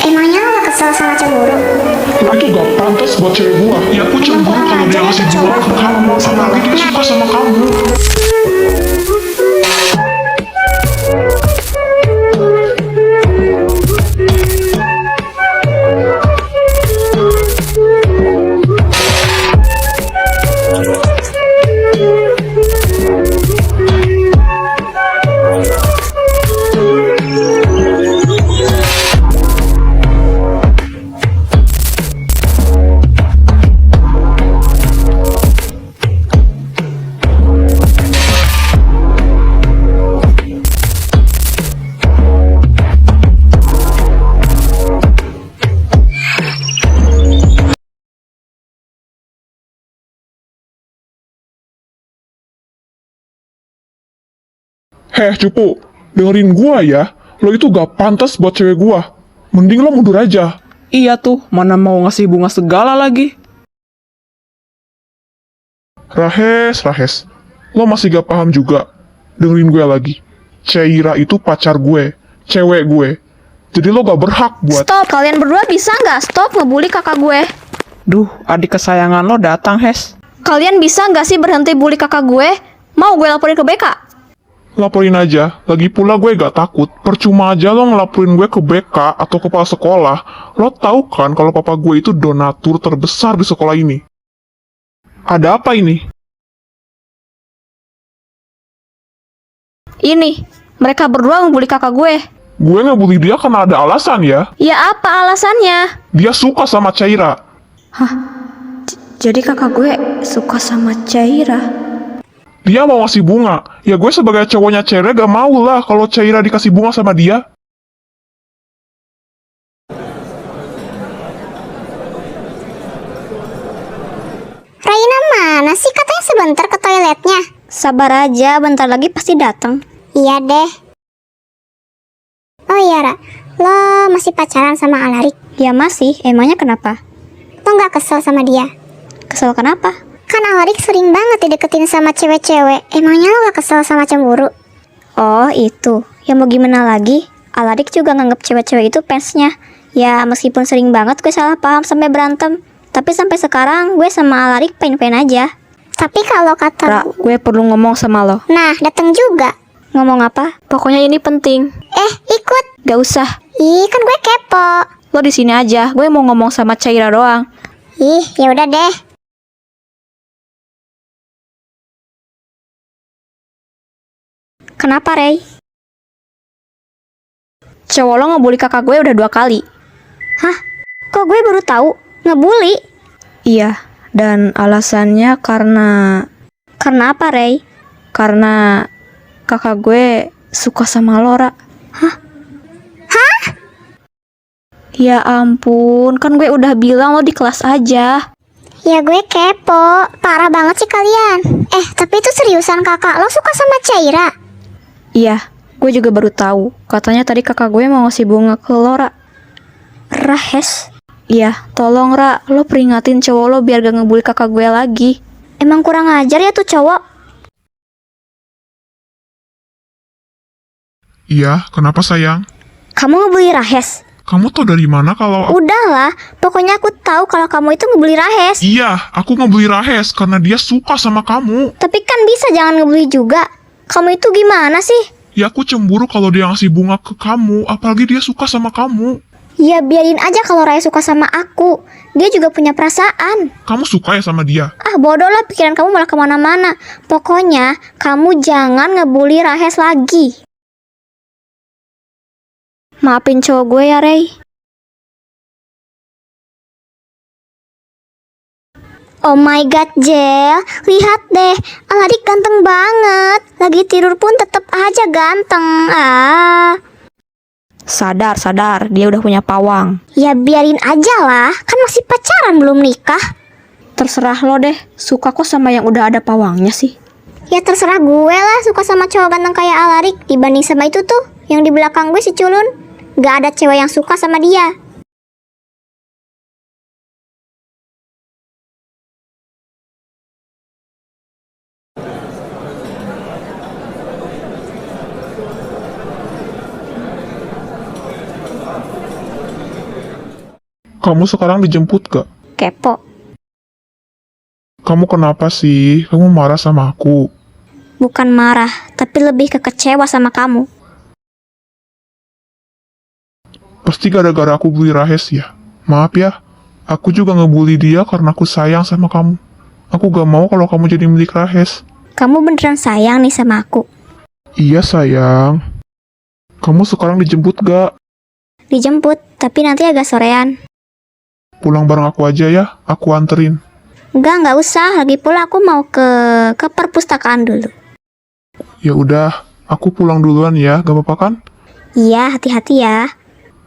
Emangnya lo gak kesel sama cemburu? Lo itu gak pantas buat cewek gua. Ya aku cemburu kalau dia ngasih bunga ke kamu, apalagi dia suka sama kamu. Heh cupu, dengerin gua ya. Lo itu gak pantas buat cewek gua. Mending lo mundur aja. Iya tuh, mana mau ngasih bunga segala lagi. Rahes. Lo masih gak paham juga. Dengerin gue lagi. Caira itu pacar gue. Cewek gue. Jadi lo gak berhak buat... Stop, kalian berdua bisa nggak stop ngebully kakak gue? Duh, adik kesayangan lo datang, Hes. Kalian bisa nggak sih berhenti bully kakak gue? Mau gue laporin ke BK? Laporin aja. Lagi pula gue gak takut. Percuma aja lo ngelaporin gue ke BK atau kepala sekolah. Lo tahu kan kalau papa gue itu donatur terbesar di sekolah ini. Ada apa ini? Ini, mereka berdua ngebully kakak gue. Gue ngebully dia karena ada alasan ya. Ya apa alasannya? Dia suka sama Caira. Jadi kakak gue suka sama Caira. Dia mau ngasih bunga. Ya gue sebagai cowoknya Caira gak mau lah kalau Caira dikasih bunga sama dia. Raina mana sih? Katanya sebentar ke toiletnya. Sabar aja, bentar lagi pasti datang. Iya deh. Oh iya Ra, lo masih pacaran sama Alarik? Ya masih, emangnya kenapa? Lo gak kesel sama dia? Kesel kenapa? Kan Alarik sering banget dideketin sama cewek-cewek. Emangnya lo gak kesel sama cemburu? Oh itu, ya mau gimana lagi? Alarik juga nganggep cewek-cewek itu fansnya. Ya meskipun sering banget gue salah paham sampai berantem, tapi sampai sekarang gue sama Alarik fine-fine aja. Tapi kalau kata... Ra, gue perlu ngomong sama lo. Nah, dateng juga. Ngomong apa? Pokoknya ini penting. Ikut. Gak usah. Ih, kan gue kepo. Lo di sini aja. Gue mau ngomong sama Caira doang. Ih, ya udah deh. Kenapa, Rey? Cowok lo ngebully kakak gue udah 2 kali. Hah? Kok gue baru tahu? Ngebully? Iya, dan alasannya karena... Karena apa, Rey? Karena kakak gue suka sama Lora. Hah? Ya ampun, kan gue udah bilang lo di kelas aja. Ya gue kepo. Parah banget sih kalian. Tapi itu seriusan kakak lo suka sama Caira? Iya, gue juga baru tahu. Katanya tadi kakak gue mau ngasih bunga ke Lora. Rahes. Iya, tolong Ra, lo peringatin cowok lo biar gak ngebully kakak gue lagi. Emang kurang ajar ya tuh cowok. Iya, kenapa sayang? Kamu ngebully Rahes? Kamu tau dari mana kalau... Udahlah, pokoknya aku tahu kalau kamu itu ngebully Rahes. Iya, aku ngebully Rahes karena dia suka sama kamu. Tapi kan bisa jangan ngebully juga. Kamu itu gimana sih? Ya aku cemburu kalau dia ngasih bunga ke kamu, apalagi dia suka sama kamu. Ya biarin aja kalau Raya suka sama aku. Dia juga punya perasaan. Kamu suka ya sama dia? Ah bodoh lah, pikiran kamu malah kemana-mana. Pokoknya kamu jangan ngebully Rahes lagi. Maafin cowok gue ya, Rey. Oh my god, Jel. Lihat deh, Aladik ganteng banget. Lagi tidur pun tetep aja ganteng. Sadar, dia udah punya pawang. Ya biarin aja lah, kan masih pacaran belum nikah. Terserah lo deh, suka kok sama yang udah ada pawangnya sih. Ya terserah gue lah, suka sama cowok ganteng kayak Aladik dibanding sama itu tuh, yang di belakang gue si Culun. Gak ada cewek yang suka sama dia. Kamu sekarang dijemput gak? Kepo. Kamu kenapa sih? Kamu marah sama aku? Bukan marah, tapi lebih ke kecewa sama kamu. Pasti gara-gara aku bully Rahes ya? Maaf ya, aku juga ngebully dia karena aku sayang sama kamu. Aku gak mau kalau kamu jadi milik Rahes. Kamu beneran sayang nih sama aku. Iya sayang. Kamu sekarang dijemput gak? Dijemput, tapi nanti agak sorean. Pulang bareng aku aja ya, aku anterin. Nggak usah. Lagi pula aku mau ke perpustakaan dulu. Ya udah, aku pulang duluan ya, gak apa-apa kan? Iya, hati-hati ya.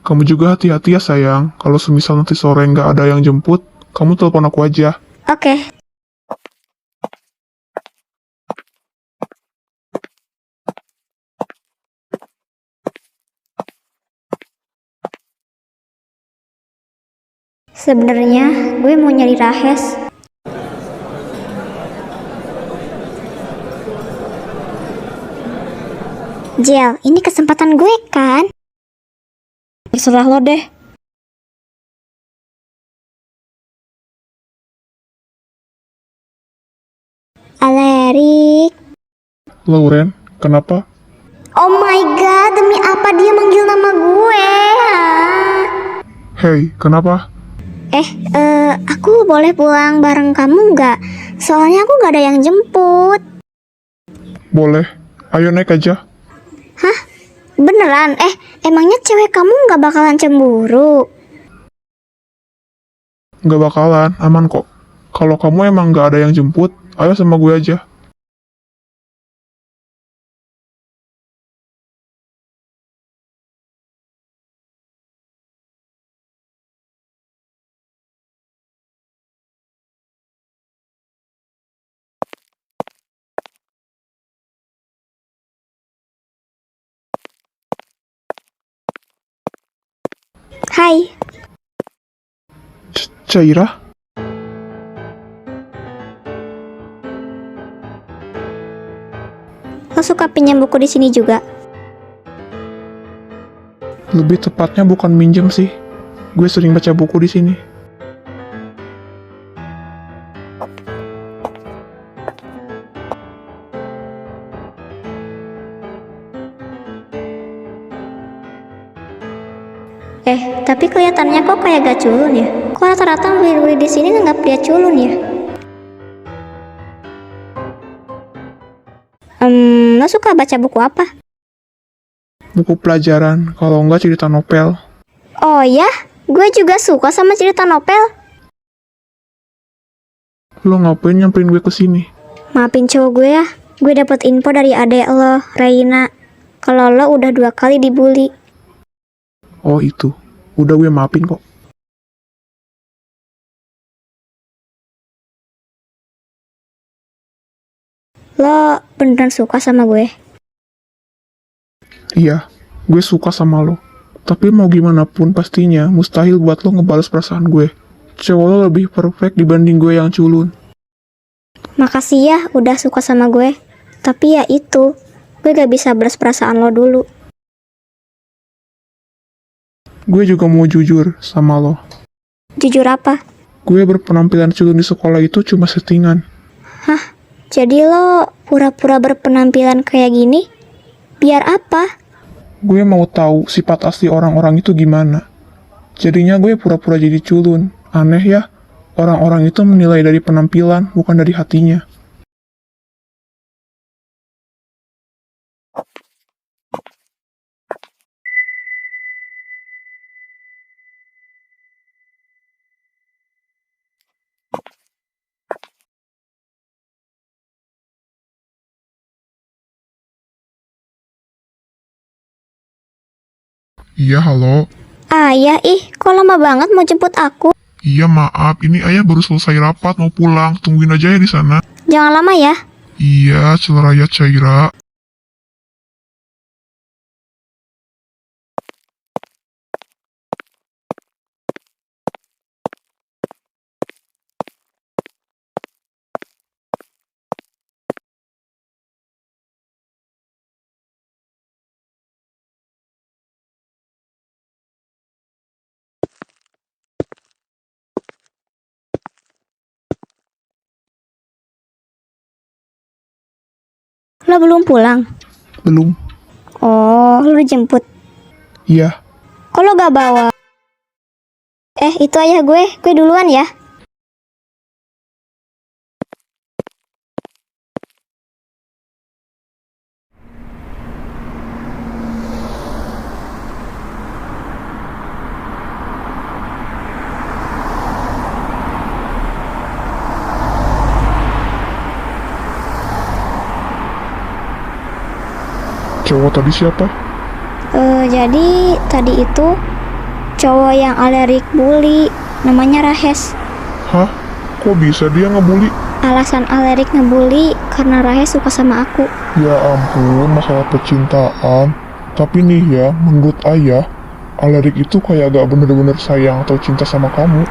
Kamu juga hati-hati ya sayang. Kalau semisal nanti sore nggak ada yang jemput, kamu telepon aku aja. Oke. Sebenarnya gue mau nyari Rahes. Jel, ini kesempatan gue kan? Terserah lo deh. Alerik. Lauren, kenapa? Oh my god, demi apa dia manggil nama gue? Ah. Hey, kenapa? Aku boleh pulang bareng kamu nggak? Soalnya aku nggak ada yang jemput. Boleh. Ayo naik aja. Beneran? Emangnya cewek kamu nggak bakalan cemburu? Nggak bakalan, aman kok. Kalau kamu emang nggak ada yang jemput, ayo sama gue aja. Hai. Caira? Lo suka pinjam buku di sini juga? Lebih tepatnya bukan minjem sih. Gue sering baca buku di sini. Tapi kelihatannya kok kayak gak culun ya? Kok rata-rata beli-beli di sini nganggap dia culun ya? Lo suka baca buku apa? Buku pelajaran, kalau nggak cerita novel. Oh ya, gue juga suka sama cerita novel. Lo ngapain nyamperin gue ke sini? Maafin cowok gue ya, gue dapet info dari adek lo, Raina. Kalau lo udah 2 kali dibully. Oh itu, udah gue maafin kok. Lo beneran suka sama gue? Iya, gue suka sama lo. Tapi mau gimana pun pastinya mustahil buat lo ngebalas perasaan gue. Cowok lo lebih perfect dibanding gue yang culun. Makasih ya udah suka sama gue. Tapi ya itu, gue gak bisa balas perasaan lo dulu. Gue juga mau jujur sama lo. Jujur apa? Gue berpenampilan culun di sekolah itu cuma settingan. Jadi lo pura-pura berpenampilan kayak gini? Biar apa? Gue mau tahu sifat asli orang-orang itu gimana. Jadinya gue pura-pura jadi culun. Aneh ya, orang-orang itu menilai dari penampilan, bukan dari hatinya. Iya, halo. Ayah, kok lama banget mau jemput aku? Iya, maaf. Ini ayah baru selesai rapat, mau pulang. Tungguin aja ya di sana. Jangan lama ya. Iya, Celeraya Caira. Lo belum pulang? Belum. Oh, lo dijemput. Iya. Kok lo gak bawa? Itu ayah gue duluan ya. Cowok tadi siapa? Jadi tadi itu cowok yang Alerik bully, namanya Rahes. Hah? Kok bisa dia ngebully? Alasan Alerik ngebully karena Rahes suka sama aku. Ya ampun, masalah percintaan. Tapi nih ya, menurut ayah, Alerik itu kayak gak bener-bener sayang atau cinta sama kamu.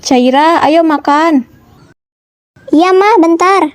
Caira, ayo makan. Iya, Ma, bentar.